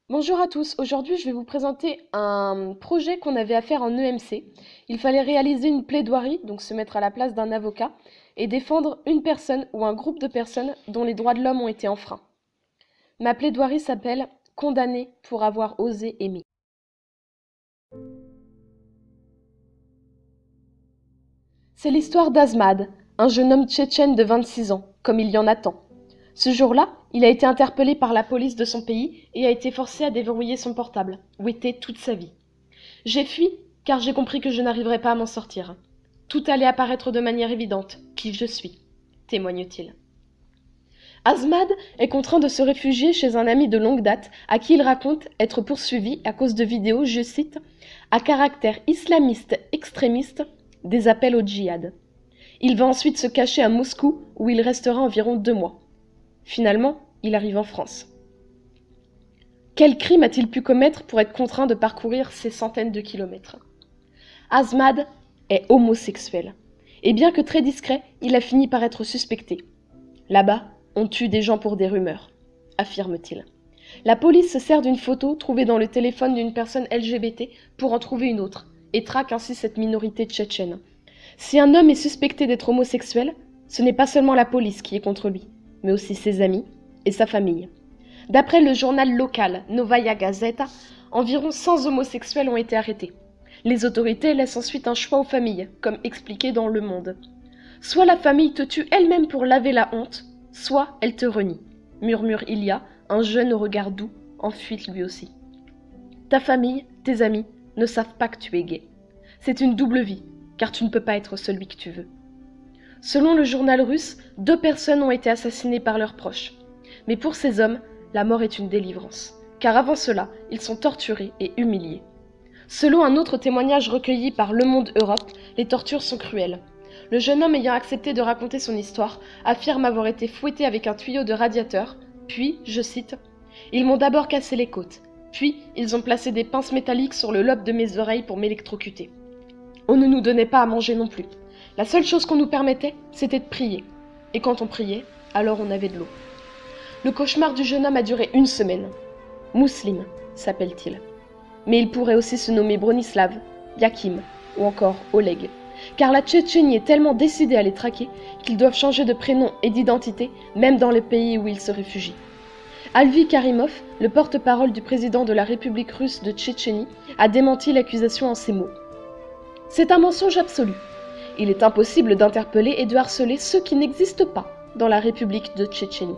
Bonjour à tous, aujourd'hui je vais vous présenter un projet qu'on avait à faire en EMC. Il fallait réaliser une plaidoirie, donc se mettre à la place d'un avocat, et défendre une personne ou un groupe de personnes dont les droits de l'homme ont été enfreints. Ma plaidoirie s'appelle Condamné pour avoir osé aimer. C'est l'histoire d'Azmad, un jeune homme tchétchène de 26 ans, comme il y en a tant. Ce jour-là, il a été interpellé par la police de son pays et a été forcé à déverrouiller son portable, où était toute sa vie. J'ai fui, car j'ai compris que je n'arriverais pas à m'en sortir. Tout allait apparaître de manière évidente, qui je suis, témoigne-t-il. Azmad est contraint de se réfugier chez un ami de longue date à qui il raconte être poursuivi à cause de vidéos, je cite, à caractère islamiste extrémiste, des appels au djihad. Il va ensuite se cacher à Moscou où il restera environ 2 mois. Finalement, il arrive en France. Quel crime a-t-il pu commettre pour être contraint de parcourir ces centaines de kilomètres? Azmad est homosexuel. Et bien que très discret, il a fini par être suspecté. Là-bas, on tue des gens pour des rumeurs, affirme-t-il. La police se sert d'une photo trouvée dans le téléphone d'une personne LGBT pour en trouver une autre, et traque ainsi cette minorité tchétchène. Si un homme est suspecté d'être homosexuel, ce n'est pas seulement la police qui est contre lui, mais aussi ses amis et sa famille. D'après le journal local Novaya Gazeta, environ 100 homosexuels ont été arrêtés. Les autorités laissent ensuite un choix aux familles, comme expliqué dans Le Monde. Soit la famille te tue elle-même pour laver la honte, soit elle te renie, murmure Ilya, un jeune au regard doux, en fuite lui aussi. Ta famille, tes amis, ne savent pas que tu es gay. C'est une double vie, car tu ne peux pas être celui que tu veux. Selon le journal russe, 2 personnes ont été assassinées par leurs proches. Mais pour ces hommes, la mort est une délivrance, car avant cela, ils sont torturés et humiliés. Selon un autre témoignage recueilli par Le Monde Europe, les tortures sont cruelles. Le jeune homme ayant accepté de raconter son histoire affirme avoir été fouetté avec un tuyau de radiateur, puis, je cite, « Ils m'ont d'abord cassé les côtes, puis ils ont placé des pinces métalliques sur le lobe de mes oreilles pour m'électrocuter. On ne nous donnait pas à manger non plus. La seule chose qu'on nous permettait, c'était de prier. Et quand on priait, alors on avait de l'eau. » Le cauchemar du jeune homme a duré 1 semaine. Mousseline s'appelle-t-il. Mais il pourrait aussi se nommer Bronislav, Yakim ou encore Oleg. Car la Tchétchénie est tellement décidée à les traquer qu'ils doivent changer de prénom et d'identité, même dans les pays où ils se réfugient. Alvi Karimov, le porte-parole du président de la République russe de Tchétchénie, a démenti l'accusation en ces mots. C'est un mensonge absolu. Il est impossible d'interpeller et de harceler ceux qui n'existent pas dans la République de Tchétchénie.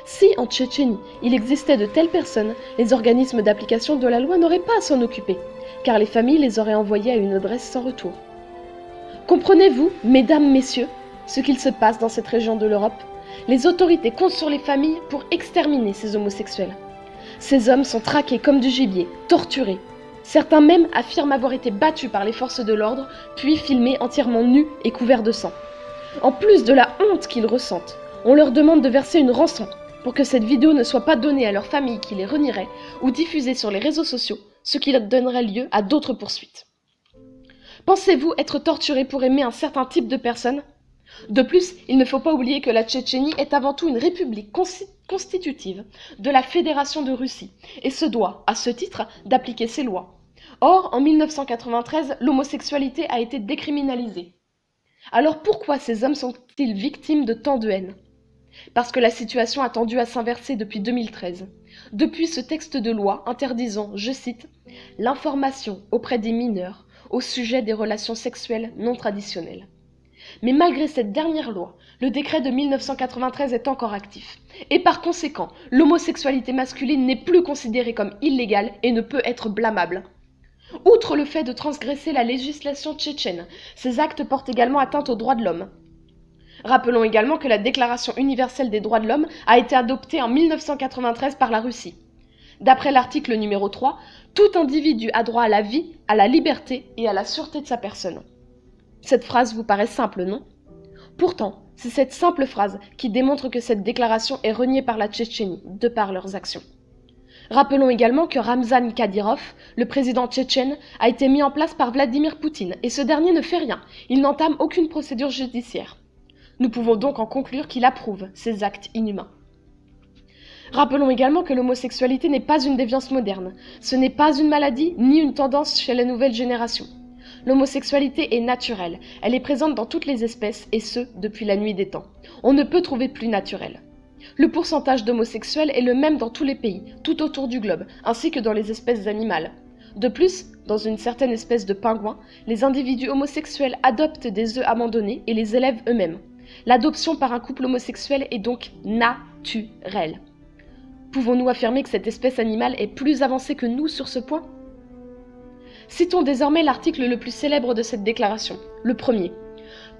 Si, en Tchétchénie, il existait de telles personnes, les organismes d'application de la loi n'auraient pas à s'en occuper, car les familles les auraient envoyés à une adresse sans retour. Comprenez-vous, mesdames, messieurs, ce qu'il se passe dans cette région de l'Europe? Les autorités comptent sur les familles pour exterminer ces homosexuels. Ces hommes sont traqués comme du gibier, torturés. Certains même affirment avoir été battus par les forces de l'ordre, puis filmés entièrement nus et couverts de sang. En plus de la honte qu'ils ressentent, on leur demande de verser une rançon pour que cette vidéo ne soit pas donnée à leur famille qui les renierait ou diffusée sur les réseaux sociaux, ce qui donnerait lieu à d'autres poursuites. Pensez-vous être torturé pour aimer un certain type de personne? De plus, il ne faut pas oublier que la Tchétchénie est avant tout une république constitutive de la Fédération de Russie et se doit, à ce titre, d'appliquer ses lois. Or, en 1993, l'homosexualité a été décriminalisée. Alors pourquoi ces hommes sont-ils victimes de tant de haine? Parce que la situation a tendu à s'inverser depuis 2013. Depuis ce texte de loi interdisant, je cite, « l'information auprès des mineurs au sujet des relations sexuelles non traditionnelles ». Mais malgré cette dernière loi, le décret de 1993 est encore actif. Et par conséquent, l'homosexualité masculine n'est plus considérée comme illégale et ne peut être blâmable. Outre le fait de transgresser la législation tchétchène, ces actes portent également atteinte aux droits de l'homme. Rappelons également que la Déclaration universelle des droits de l'homme a été adoptée en 1993 par la Russie. D'après l'article numéro 3, tout individu a droit à la vie, à la liberté et à la sûreté de sa personne. Cette phrase vous paraît simple, non? Pourtant, c'est cette simple phrase qui démontre que cette déclaration est reniée par la Tchétchénie, de par leurs actions. Rappelons également que Ramzan Kadyrov, le président tchétchène, a été mis en place par Vladimir Poutine, et ce dernier ne fait rien, il n'entame aucune procédure judiciaire. Nous pouvons donc en conclure qu'il approuve ces actes inhumains. Rappelons également que l'homosexualité n'est pas une déviance moderne. Ce n'est pas une maladie ni une tendance chez la nouvelle génération. L'homosexualité est naturelle, elle est présente dans toutes les espèces et ce, depuis la nuit des temps. On ne peut trouver plus naturel. Le pourcentage d'homosexuels est le même dans tous les pays, tout autour du globe, ainsi que dans les espèces animales. De plus, dans une certaine espèce de pingouin, les individus homosexuels adoptent des œufs abandonnés et les élèvent eux-mêmes. L'adoption par un couple homosexuel est donc naturelle. Pouvons-nous affirmer que cette espèce animale est plus avancée que nous sur ce point ? Citons désormais l'article le plus célèbre de cette déclaration, le premier.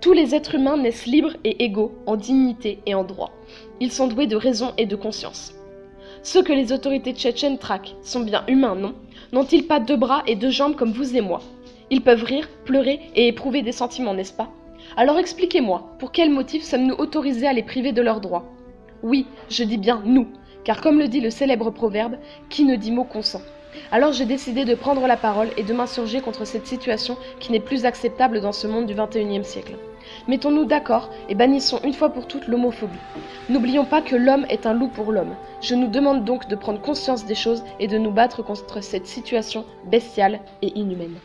Tous les êtres humains naissent libres et égaux en dignité et en droit. Ils sont doués de raison et de conscience. Ceux que les autorités tchétchènes traquent sont bien humains, non ? N'ont-ils pas 2 bras et 2 jambes comme vous et moi ? Ils peuvent rire, pleurer et éprouver des sentiments, n'est-ce pas ? Alors expliquez-moi, pour quel motif sommes-nous autorisés à les priver de leurs droits ? Oui, je dis bien nous, car comme le dit le célèbre proverbe, qui ne dit mot consent. Alors j'ai décidé de prendre la parole et de m'insurger contre cette situation qui n'est plus acceptable dans ce monde du XXIe siècle. Mettons-nous d'accord et bannissons une fois pour toutes l'homophobie. N'oublions pas que l'homme est un loup pour l'homme. Je nous demande donc de prendre conscience des choses et de nous battre contre cette situation bestiale et inhumaine.